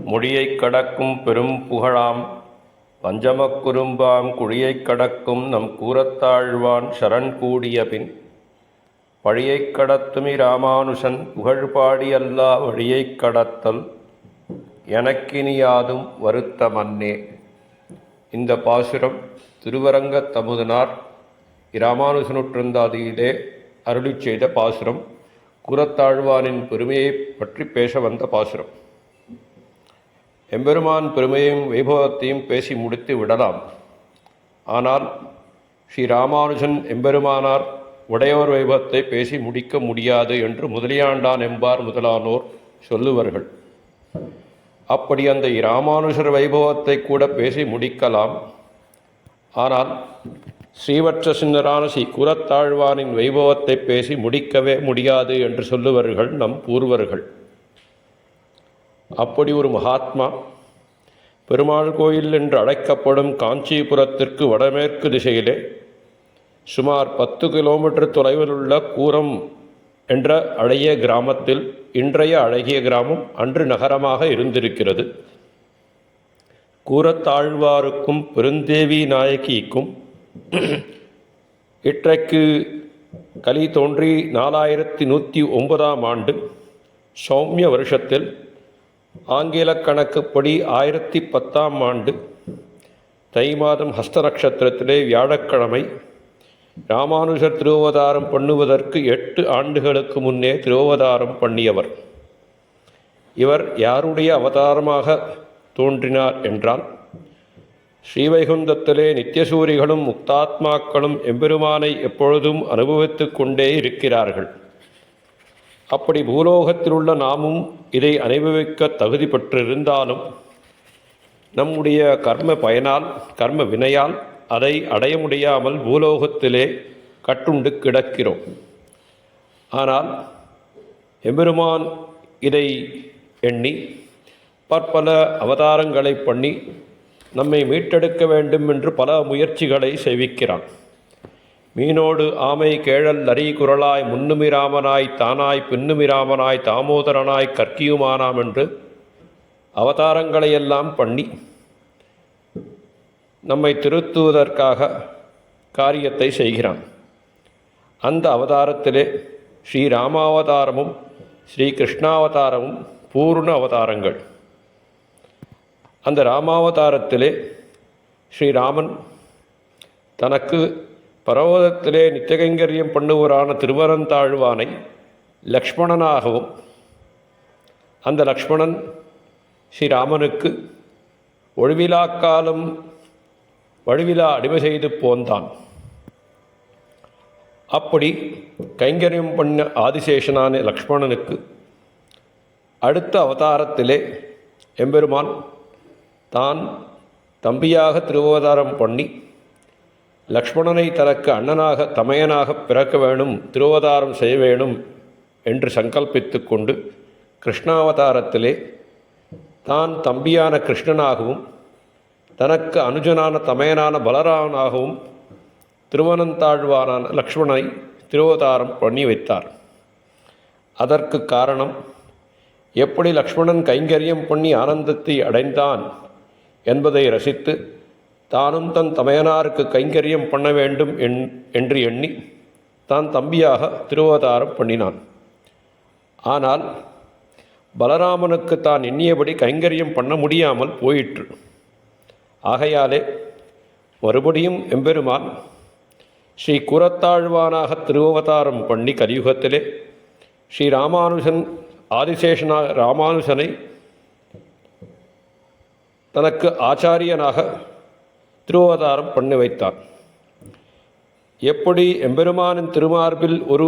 மொழியைக் கடக்கும் பெரும் புகழாம் வஞ்சமக் குறும்பாம் குழியைக் கடக்கும் நம் கூரத்தாழ்வான் சரண் கூடியபின் பழியைக் கடத்துமி ராமானுஷன் புகழ்பாடி அல்லா வழியைக் கடத்தல் எனக்கினியாதும் வருத்த மன்னே. இந்த பாசுரம் திருவரங்கத் தமுதனார் இராமானுசனுற்றந்தாதியிலே அருளிச் செய்த பாசுரம். கூரத்தாழ்வானின் பெருமையை பற்றி பேச வந்த பாசுரம். எம்பெருமான் பெருமையும் வைபவத்தையும் பேசி முடித்து விடலாம். ஆனால் ஸ்ரீ ராமானுஜன் எம்பெருமானார் உடையவர் வைபவத்தை பேசி முடிக்க முடியாது என்று முதலியாண்டான் என்பார் முதலானோர் சொல்லுவார்கள். அப்படி அந்த இராமானுஷர் வைபவத்தை கூட பேசி முடிக்கலாம். ஆனால் ஸ்ரீவற்ற சின்னரான ஸ்ரீ கூரத்தாழ்வானின் வைபவத்தை பேசி முடிக்கவே முடியாது என்று சொல்லுவார்கள் நம் பூர்வர்கள். அப்படி ஒரு மகாத்மா பெருமாள் கோயில் என்று அழைக்கப்படும் காஞ்சிபுரத்திற்கு வடமேற்கு திசையிலே சுமார் 10 கிலோமீட்டர் தொலைவில் உள்ள கூரம் என்ற அழகிய கிராமத்தில், இன்றைய அழகிய கிராமம் அன்று நகரமாக இருந்திருக்கிறது. கூரத்தாழ்வாருக்கும் பெருந்தேவி நாயகிக்கும் இன்றைக்கு கலி தோன்றி 4109ஆம் ஆண்டு சௌமிய வருஷத்தில் ஆங்கில கணக்குப்படி 1010ஆம் ஆண்டு தை மாதம் ஹஸ்த நட்சத்திரத்திலே வியாழக்கிழமை ராமானுஜர் திருவதாரம் பண்ணுவதற்கு 8 ஆண்டுகளுக்கு முன்னே திருவதாரம் பண்ணியவர். இவர் யாருடைய அவதாரமாக தோன்றினார் என்றால், ஸ்ரீவைகுந்தத்திலே நித்தியசூரிகளும் முக்தாத்மாக்களும் எம்பெருமானை எப்பொழுதும் அனுபவித்து கொண்டே இருக்கிறார்கள். அப்படி பூலோகத்தில் உள்ள நாமும் இதை அனுபவிக்க தகுதி பெற்றிருந்தாலும் நம்முடைய கர்ம பயனால், கர்ம வினையால் அதை அடைய முடியாமல் பூலோகத்திலே கட்டுண்டு கிடக்கிறோம். ஆனால் எம்பெருமான் இதை எண்ணி பற்பல அவதாரங்களை பண்ணி நம்மை மீட்டெடுக்க வேண்டும் என்று பல முயற்சிகளை செய்விக்கிறான். மீனோடு ஆமை கேழல் நரி குரலாய் முன்னுமிராமனாய் தானாய் பின்னுமிராமனாய் தாமோதரனாய் கற்கியுமானாம் என்று அவதாரங்களையெல்லாம் பண்ணி நம்மை திருத்துவதற்காக காரியத்தை செய்கிறான். அந்த அவதாரத்திலே ஸ்ரீராமாவதாரமும் ஸ்ரீ கிருஷ்ணாவதாரமும் பூர்ண அவதாரங்கள். அந்த ராமாவதாரத்திலே ஸ்ரீராமன் தனக்கு பர்வதத்திலே நித்தியகைங்கரியம் பண்ணுவரான திருவரந்தாழ்வானை லக்ஷ்மணனாகவும், அந்த லக்ஷ்மணன் ஸ்ரீராமனுக்கு ஒழிவிலா காலம் வழுவிலா அடிமை செய்து போந்தான். அப்படி கைங்கரியம் பண்ண ஆதிசேஷனான லக்ஷ்மணனுக்கு அடுத்த அவதாரத்திலே எம்பெருமான் தான் தம்பியாக திருவதாரம் பண்ணி லக்ஷ்மணனை தனக்கு அண்ணனாக தமையனாக பிறக்க வேணும், திருவதாரம் செய்ய வேணும் என்று சங்கல்பித்து கொண்டு கிருஷ்ணாவதாரத்திலே தான் தம்பியான கிருஷ்ணனாகவும் தனக்கு அனுஜனான தமையனான பலராமனாகவும் திருவனந்தாழ்வானான லக்ஷ்மணனை திருவதாரம் பண்ணி வைத்தார். அதற்கு காரணம், எப்படி லக்ஷ்மணன் கைங்கரியம் பண்ணி ஆனந்தத்தை அடைந்தான் என்பதை ரசித்து தானும் தன் தமையனாருக்கு கைங்கரியம் பண்ண வேண்டும் என்று எண்ணி தான் தம்பியாக திருவதாரம் பண்ணினான். ஆனால் பலராமனுக்கு தான் எண்ணியபடி கைங்கரியம் பண்ண முடியாமல் போயிற்று. ஆகையாலே மறுபடியும் எம்பெருமான் ஸ்ரீ கூரத்தாழ்வானாக திருவதாரம் பண்ணி கலியுகத்திலே ஸ்ரீ ராமானுஜன் ஆதிசேஷனாக ராமானுஜனை தனக்கு ஆச்சாரியனாக திருவதாரம் பண்ணி வைத்தார். எப்படி எம்பெருமானின் திருமார்பில் ஒரு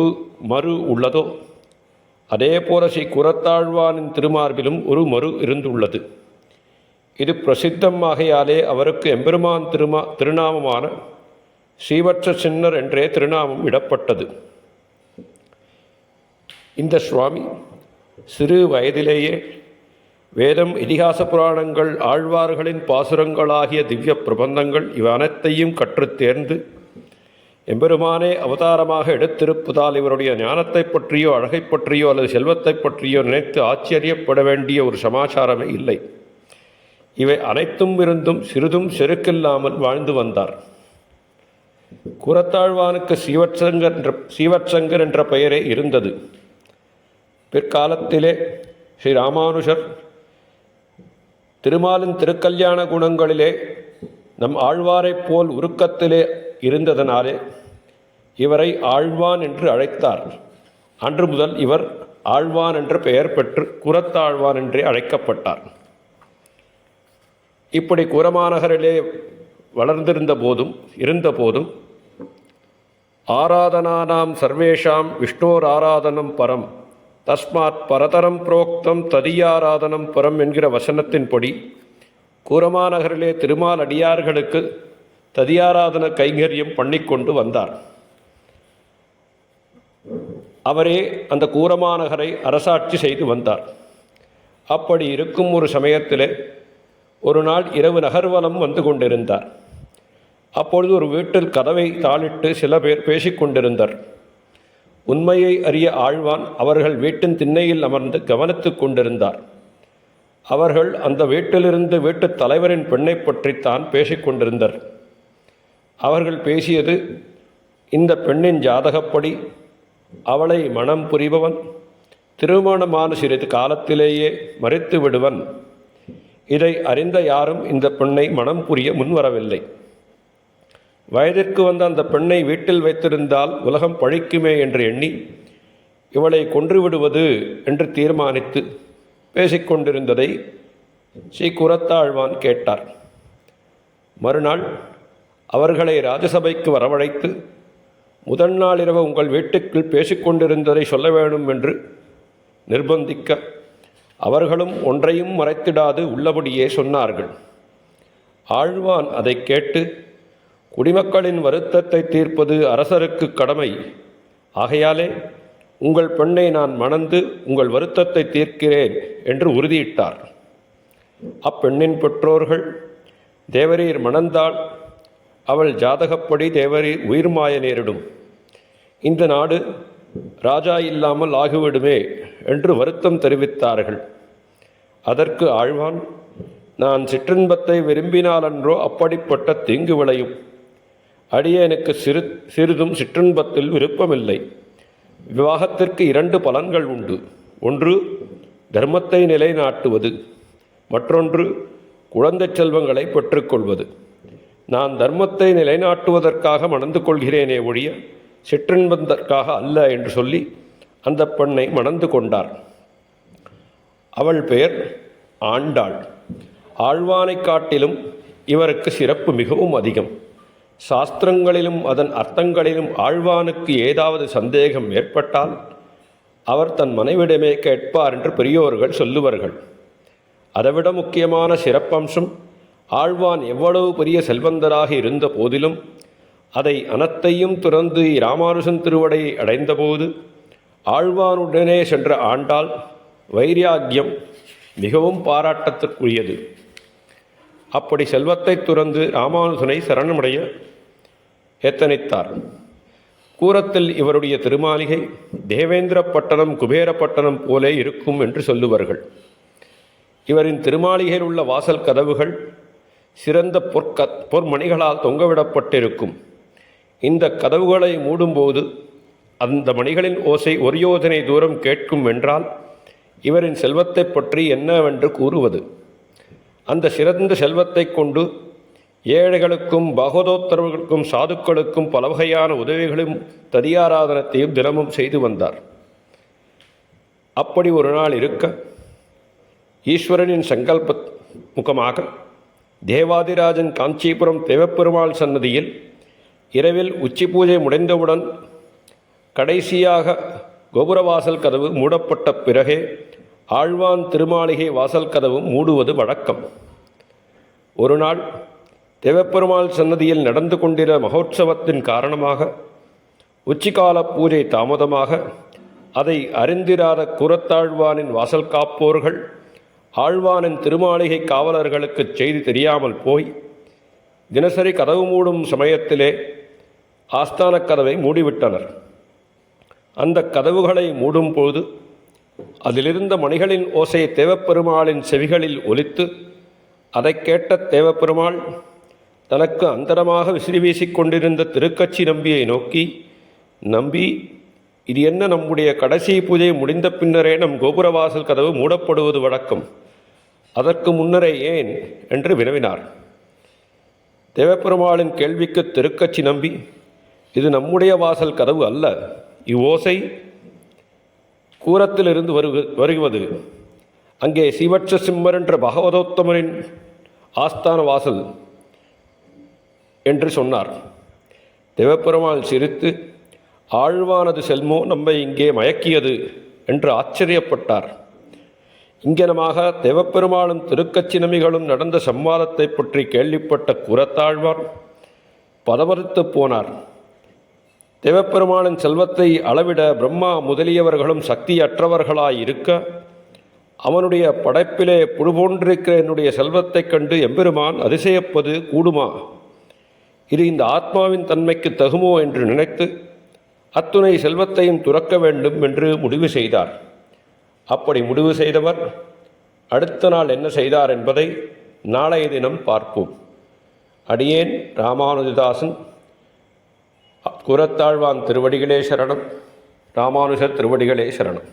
மறு உள்ளதோ அதே போல ஸ்ரீ கூரத்தாழ்வானின் திருமார்பிலும் ஒரு மறு இருந்துள்ளது. இது பிரசித்தமாகையாலே அவருக்கு எம்பெருமான் திருநாமமான ஸ்ரீவற்ற சின்னர் என்றே திருநாமம் இடப்பட்டது. இந்த சுவாமி சிறு வயதிலேயே வேதம், இதிகாச புராணங்கள், ஆழ்வார்களின் பாசுரங்களாகிய திவ்ய பிரபந்தங்கள் இவ அனைத்தையும் கற்றுத் தேர்ந்து எம்பெருமானே அவதாரமாக எடுத்திருப்பதால் இவருடைய ஞானத்தை பற்றியோ அழகை பற்றியோ அல்லது செல்வத்தை பற்றியோ நினைத்து ஆச்சரியப்பட வேண்டிய ஒரு சமாச்சாரமே இல்லை. இவை அனைத்தும் இருந்தும் சிறிதும் செருக்கில்லாமல் வாழ்ந்து வந்தார். கூரத்தாழ்வானுக்கு சீவற்சங்கர் என்ற பெயரே இருந்தது. பிற்காலத்திலே ஸ்ரீ ராமானுஜர் திருமாலின் திருக்கல்யாண குணங்களிலே நம் ஆழ்வாரைப் போல் உருக்கத்திலே இருந்ததனாலே இவரை ஆழ்வான் என்று அழைத்தார். அன்று முதல் இவர் ஆழ்வான் என்ற பெயர் பெற்று கூரத்தாழ்வான் என்றே அழைக்கப்பட்டார். இப்படி கூரமாநகரிலே இருந்த போதும் ஆராதனானாம் சர்வேஷாம் விஷ்ணோர் ஆராதனம் பரம் தஸ்மாத் பரதரம் புரோக்தம் ததியாராதனம் பரம் என்கிற வசனத்தின்படி கூரமாநகரிலே திருமால் அடியார்களுக்கு ததியாராதன கைங்கரியம் பண்ணிக்கொண்டு வந்தார். அவரே அந்த கூரமாநகரை அரசாட்சி செய்து வந்தார். அப்படி இருக்கும் ஒரு சமயத்திலே ஒரு நாள் இரவு நகர்வலம் வந்து கொண்டிருந்தார். அப்பொழுது ஒரு வீட்டில் கதவை தாளிட்டு சில பேர் பேசிக்கொண்டிருந்தார். உண்மையை அறிய ஆழ்வான் அவர்கள் வீட்டின் திண்ணையில் அமர்ந்து கவனித்து கொண்டிருந்தார். அவர்கள் அந்த வீட்டிலிருந்து வீட்டுத் தலைவரின் பெண்ணை பற்றித்தான் பேசிக்கொண்டிருந்தார். அவர்கள் பேசியது, இந்த பெண்ணின் ஜாதகப்படி அவளை மனம் புரிபவன் திருமணமான சிறிது காலத்திலேயே மறித்து விடுவன். இதை அறிந்த யாரும் இந்த பெண்ணை மனம் புரிய முன்வரவில்லை. வயதிற்கு வந்த அந்த பெண்ணை வீட்டில் வைத்திருந்தால் உலகம் பழிக்குமே என்று எண்ணி இவளை கொன்றுவிடுவது என்று தீர்மானித்து பேசிக்கொண்டிருந்ததை ஸ்ரீ கூரத்தாழ்வான் கேட்டார். மறுநாள் அவர்களை ராஜசபைக்கு வரவழைத்து முதல் நாள் இரவு உங்கள் வீட்டுக்குள் பேசிக்கொண்டிருந்ததை சொல்ல வேண்டும் என்று நிர்பந்திக்க அவர்களும் ஒன்றையும் மறைத்திடாது உள்ளபடியே சொன்னார்கள். ஆழ்வான் அதை கேட்டு, குடிமக்களின் வருத்தத்தை தீர்ப்பது அரசருக்கு கடமை, ஆகையாலே உங்கள் பெண்ணை நான் மணந்து உங்கள் வருத்தத்தை தீர்க்கிறேன் என்று உறுதியிட்டார். அப்பெண்ணின் பெற்றோர்கள், தேவரீர் மணந்தால் அவள் ஜாதகப்படி தேவரீர் உயிர்மாய நேரிடும், இந்த நாடு ராஜா இல்லாமல் ஆகிவிடுமே என்று வருத்தம் தெரிவித்தார்கள். அதற்கு ஆழ்வான், நான் சிற்றின்பத்தை விரும்பினாலன்றோ அப்படிப்பட்ட தீங்கு விளையும். அடியேனுக்கு சிறிதும் சிற்றின்பத்தில் விருப்பமில்லை. விவாகத்திற்கு 2 பலன்கள் உண்டு. ஒன்று தர்மத்தை நிலைநாட்டுவது, மற்றொன்று குழந்தை செல்வங்களை பெற்றுக்கொள்வது. நான் தர்மத்தை நிலைநாட்டுவதற்காக மணந்து கொள்கிறேனே ஒழிய சிற்றின்பதற்காக அல்ல என்று சொல்லி அந்த பெண்ணை மணந்து கொண்டார். அவள் பெயர் ஆண்டாள். ஆழ்வானை காட்டிலும் இவருக்கு சிறப்பு மிகவும் அதிகம். சாஸ்திரங்களிலும் அதன் அர்த்தங்களிலும் ஆழ்வானுக்கு ஏதாவது சந்தேகம் ஏற்பட்டால் அவர் தன் மனைவிடமே கேட்பார் என்று பெரியோர்கள் சொல்லுவார்கள். அதைவிட முக்கியமான சிறப்பம்சம், ஆழ்வான் எவ்வளவு பெரிய செல்வந்தராக இருந்த போதிலும் அதை அனைத்தையும் துறந்து ராமானுஜன் திருவடையை அடைந்தபோது ஆழ்வானுடனே சென்ற ஆண்டாள் வைராக்கியம் மிகவும் பாராட்டத்திற்குரியது. அப்படி செல்வத்தை துறந்து ராமானுஜனை சரணமடைய எத்தனித்தார். கூரத்தில் இவருடைய திருமாளிகை தேவேந்திரப்பட்டணம் குபேரப்பட்டணம் போலே இருக்கும் என்று சொல்லுவார்கள். இவரின் திருமாளிகையில் உள்ள வாசல் கதவுகள் சிறந்த பொற்மணிகளால் தொங்கவிடப்பட்டிருக்கும். இந்த கதவுகளை மூடும்போது அந்த மணிகளின் ஓசை 1 யோஜனை தூரம் கேட்கும் என்றால் இவரின் செல்வத்தை பற்றி என்னவென்று கூறுவது? அந்த சிறந்த செல்வத்தை கொண்டு ஏழைகளுக்கும் பாகவதோத்தரர்களுக்கும் சாதுக்களுக்கும் பல வகையான உதவிகளும் ததியாராதனத்தையும் தினமும் செய்து வந்தார். அப்படி ஒரு நாள் இருக்க ஈஸ்வரனின் சங்கல்ப முகமாக தேவாதிராஜன் காஞ்சிபுரம் தேவப்பெருமாள் சன்னதியில் இரவில் உச்சி பூஜை முடிந்தவுடன் கடைசியாக கோபுரவாசல் கதவு மூடப்பட்ட பிறகே ஆழ்வான் திருமாளிகை வாசல் கதவும் மூடுவது வழக்கம். ஒரு நாள் தேவப்பெருமாள் சன்னதியில் நடந்து கொண்டிருந்த மகோற்சவத்தின் காரணமாக உச்சிகால பூஜை தாமதமாக அதை அறிந்திராத கூரத்தாழ்வானின் வாசல் காப்போர்கள் ஆழ்வானின் திருமாளிகை காவலர்களுக்கு செய்தி தெரியாமல் போய் தினசரி கதவு மூடும் சமயத்திலே ஆஸ்தான கதவை மூடிவிட்டனர். அந்த கதவுகளை மூடும்போது அதிலிருந்த மணிகளின் ஓசை தேவப்பெருமாளின் செவிகளில் ஒலித்து அதைக் கேட்ட தேவப்பெருமாள் தனக்கு அந்தரமாக விசிறி வீசிக்கொண்டிருந்த திருக்கச்சி நம்பியை நோக்கி, நம்பி, இது என்ன, நம்முடைய கடைசி பூஜை முடிந்த பின்னரே நம் கோபுரவாசல் கதவு மூடப்படுவது வழக்கம், அதற்கு முன்னரே ஏன் என்று வினவினார். தேவப்பெருமாளின் கேள்விக்கு திருக்கச்சி நம்பி, இது நம்முடைய வாசல் கதவு அல்ல, இவ்வோசை கூரத்திலிருந்து வருவது அங்கே சீவட்ச சிம்மர் என்ற பகவதோத்தமரின் ஆஸ்தான வாசல் என்று சொன்னார். தேவப்பெருமாள் சிரித்து, ஆழ்வானது செல்மோ நம்மை இங்கே மயக்கியது என்று ஆச்சரியப்பட்டார். இங்கனமாக தேவப்பெருமாளும் திருக்கச்சி நம்பிகளும் நடந்த சம்வாதத்தை பற்றி கேள்விப்பட்ட கூரத்தாழ்வார் பதவரித்து போனார். தேவப்பெருமானின் செல்வத்தை அளவிட பிரம்மா முதலியவர்களும் சக்தியற்றவர்களாயிருக்க, அவனுடைய படைப்பிலே புழுபோன்றிருக்கிற என்னுடைய செல்வத்தைக் கண்டு எம்பெருமான் அதிசயப்பது கூடுமா? இது இந்த ஆத்மாவின் தன்மைக்கு தகுமோ என்று நினைத்து அத்துணை செல்வத்தையும் துறக்க வேண்டும் என்று முடிவு செய்தார். அப்படி முடிவு செய்தவர் அடுத்த நாள் என்ன செய்தார் என்பதை நாளைய தினம் பார்ப்போம். அடியேன் ராமானுஜதாசன். கூரத்தாழ்வான் திருவடிகளே சரணம். ராமானுஜர் திருவடிகளே சரணம்.